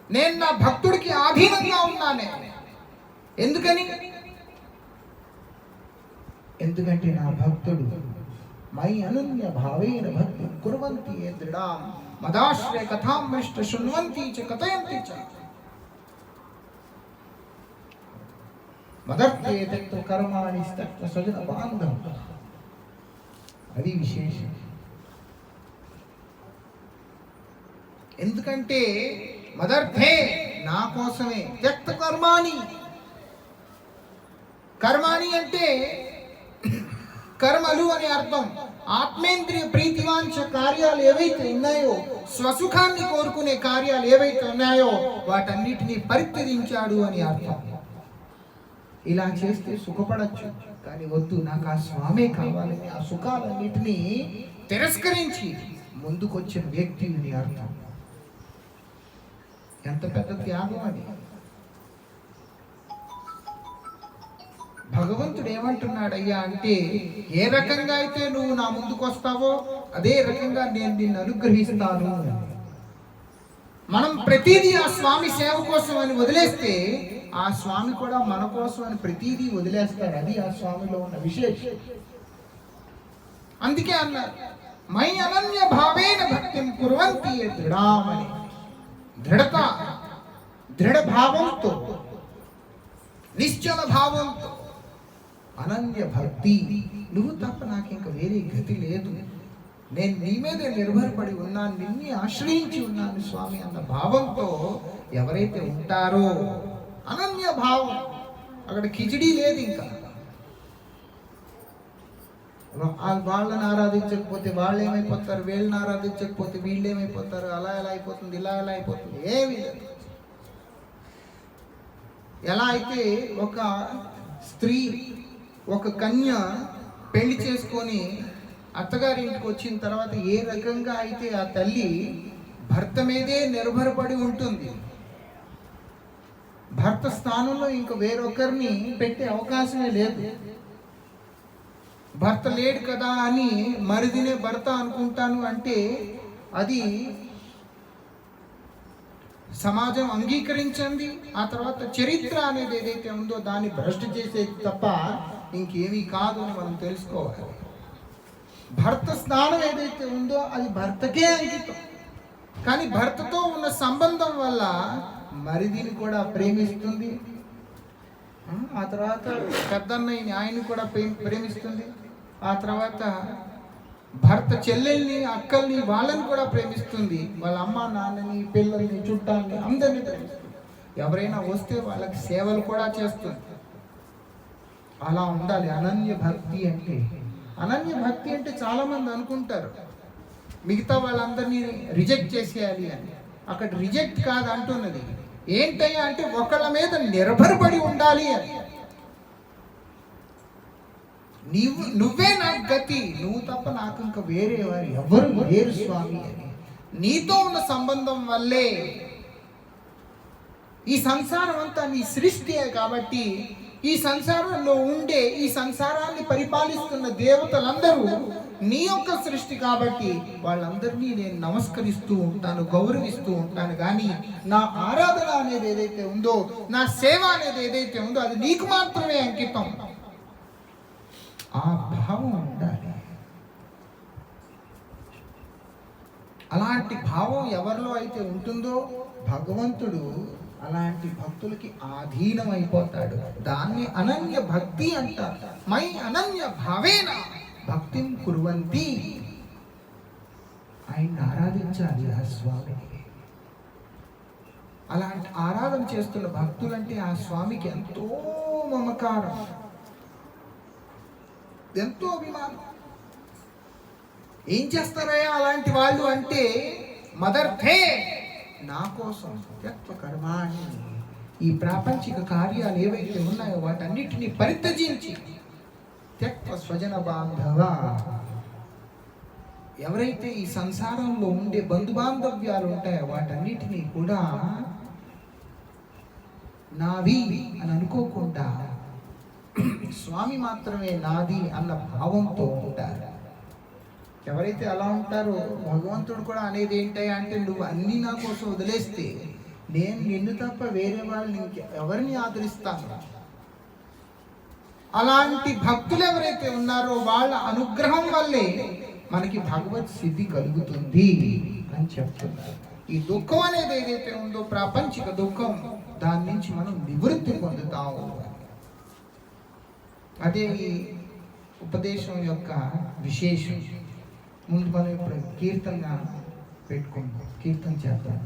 S2: నేను నా భక్తుడికి ఆధీనంగా ఉన్నానే. ఎందుకంటే నా భక్తుడు మై అనన్య భావేన భక్తి కుర్వంతి ఏ దృఢాం మదాశ్రయ కథామృష్ట శృణ్వంతి చ కథయంతి చ మదర్తే తత్వ కర్మాణి తత్వ స్వజన బాంధవం. అది విశేషం. ఎందుకంటే మదర్థే నా కోసమే, త్యక్త కర్మాణి. కర్మాణి అంటే కర్మలు అని అర్థం. ఆత్మేంద్రియ ప్రీతివాంఛ కార్యాలు ఏవైతే ఉన్నాయో, స్వసుఖాన్ని కోరుకునే కార్యాలు ఏవైతే ఉన్నాయో వాటన్నిటినీ పరిత్యజించాడు అని అర్థం. ఇలా చేస్తే సుఖపడచ్చు, కానీ వద్దు, నాకు ఆ స్వామే కావాలని ఆ సుఖాలన్నిటినీ తిరస్కరించి ముందుకొచ్చిన వ్యక్తి అని అర్థం. ఎంత పెద్ద త్యాగం అది. భగవంతుడు ఏమంటున్నాడయ్యా అంటే ఏ రకంగా అయితే నువ్వు నా ముందుకు వస్తావో అదే రకంగా నేను నిన్ను అనుగ్రహిస్తాను. మనం ప్రతిదీ ఆ స్వామి సేవ కోసం అని వదిలేస్తే ఆ స్వామి కూడా మన కోసం అని ప్రతిదీ వదిలేస్తారు. అది ఆ స్వామిలో ఉన్న విశేషం. అందుకే అన్నారు మై అనన్య భావేన భక్తిం కుర్వంతి దృఢామని. దృఢత, దృఢ భావంతో, నిశ్చల భావంతో అనన్య భక్తి. నువ్వు తప్ప నాకు ఇంకా వేరే గతి లేదు, నేను నీ మీద నిర్భరపడి ఉన్నాను, నిన్నే ఆశ్రయించి ఉన్నాను స్వామి అన్న భావంతో ఎవరైతే ఉంటారో, అనన్య భావం. అక్కడ కిచిడీ లేదు. ఇంకా వాళ్ళని ఆరాధించకపోతే వాళ్ళు ఏమైపోతారు, వీళ్ళని ఆరాధించకపోతే వీళ్ళు ఏమైపోతారు, అలా ఎలా అయిపోతుంది, ఇలా ఎలా అయిపోతుంది, ఏమీ లేదు. ఎలా అయితే ఒక స్త్రీ, ఒక కన్య పెళ్లి చేసుకొని అత్తగారి ఇంటికి వచ్చిన తర్వాత ఏ రకంగా అయితే ఆ తల్లి భర్త మీదే నిర్భరపడి ఉంటుంది, భర్త స్థానంలో ఇంక వేరొకరిని పెట్టే అవకాశమే లేదు. భర్త లేడు కదా అని మరిదినే భర్త అనుకుంటాను అంటే అది సమాజం అంగీకరించింది. ఆ తర్వాత చరిత్ర అనేది ఏదైతే ఉందో దాన్ని భ్రష్టు చేసేది తప్ప ఇంకేమీ కాదు అని మనం తెలుసుకోవాలి. భర్త స్థానం ఏదైతే ఉందో అది భర్తకే అంకితం. కానీ భర్తతో ఉన్న సంబంధం వల్ల మరిదిని కూడా ప్రేమిస్తుంది, ఆ తర్వాత పెద్దన్నయ్యని ఆయన్ని కూడా ప్రేమిస్తుంది, ఆ తర్వాత భర్త చెల్లెల్ని అక్కల్ని వాళ్ళని కూడా ప్రేమిస్తుంది, వాళ్ళ అమ్మ నాన్నని పిల్లల్ని చుట్టాలని అందరినీ ప్రేమిస్తుంది. ఎవరైనా వస్తే వాళ్ళకి సేవలు కూడా చేస్తుంది. అలా ఉండాలి అనన్య భక్తి అంటే. అనన్య భక్తి అంటే చాలా మంది అనుకుంటారు మిగతా వాళ్ళందరినీ రిజెక్ట్ చేసేయాలి అని. అక్కడ రిజెక్ట్ కాదు అంటున్నది ఏంటయ్యా అంటే ఒకళ్ళ మీద నిర్భరపడి ఉండాలి అని. నువ్వే నాకు గతి, నువ్వు తప్ప నాకు ఇంకా వేరే వారు ఎవరు లేరు స్వామి అని. నీతో ఉన్న సంబంధం వల్లే ఈ సంసారం అంతా నీ సృష్టియే. కాబట్టి ఈ సంసారంలో ఉండే ఈ సంసారాన్ని పరిపాలిస్తున్న దేవతలందరూ నీ యొక్క సృష్టి. కాబట్టి వాళ్ళందరినీ నేను నమస్కరిస్తూ ఉంటాను, గౌరవిస్తూ ఉంటాను. కానీ నా ఆరాధన అనేది ఏదైతే ఉందో, నా సేవ అనేది ఏదైతే ఉందో అది నీకు మాత్రమే అంకితం. ఆ భావం ఉండాలి. అలాంటి భావం ఎవరిలో అయితే ఉంటుందో భగవంతుడు అలాంటి భక్తులకి ఆధీనం అయిపోతాడు. దాన్ని అనన్య భక్తి అంటారు. మై అనన్య భావేన భక్తిం కుర్వంతి. ఆయన్ని ఆరాధించాలి ఆ స్వామిని. అలాంటి ఆరాధన చేస్తున్న భక్తులంటే ఆ స్వామికి ఎంతో మమకారం, ఎంతో అభిమానం. ఏం చేస్తారయ్యా అలాంటి వాళ్ళు అంటే మదర్థే నా కోసం త్యక్వ కర్మాణి. ఈ ప్రాపంచిక కార్యాలు ఏవైతే ఉన్నాయో వాటన్నిటిని పరిత్యజించి త్యక్వ స్వజన బాంధవ. ఎవరైతే ఈ సంసారంలో ఉండే బంధుబాంధవ్యాలు ఉంటాయో వాటన్నిటినీ కూడా నావి అని అనుకోకుండా స్వామి మాత్రమే నాది అన్న భావంతో ఉంటారు. ఎవరైతే అలా ఉంటారో భగవంతుడు కూడా అనేది ఏంటయ్యా అంటే నువ్వు అన్నీ నా కోసం వదిలేస్తే నేను నిన్ను తప్ప వేరే వాళ్ళని ఎవరిని ఆదరిస్తాను. అలాంటి భక్తులు ఎవరైతే ఉన్నారో వాళ్ళ అనుగ్రహం వల్లే మనకి భగవత్ సిద్ధి కలుగుతుంది అని చెప్తున్నారు. ఈ దుఃఖం అనేది ఏదైతే ఉందో ప్రాపంచిక దుఃఖం, దాని నుంచి మనం నివృత్తి పొందుతాము. అదే ఈ ఉపదేశం యొక్క విశేషం. ముందు మనం ఇప్పుడు కీర్తన పెట్టుకుంటాం, కీర్తన చేద్దాం.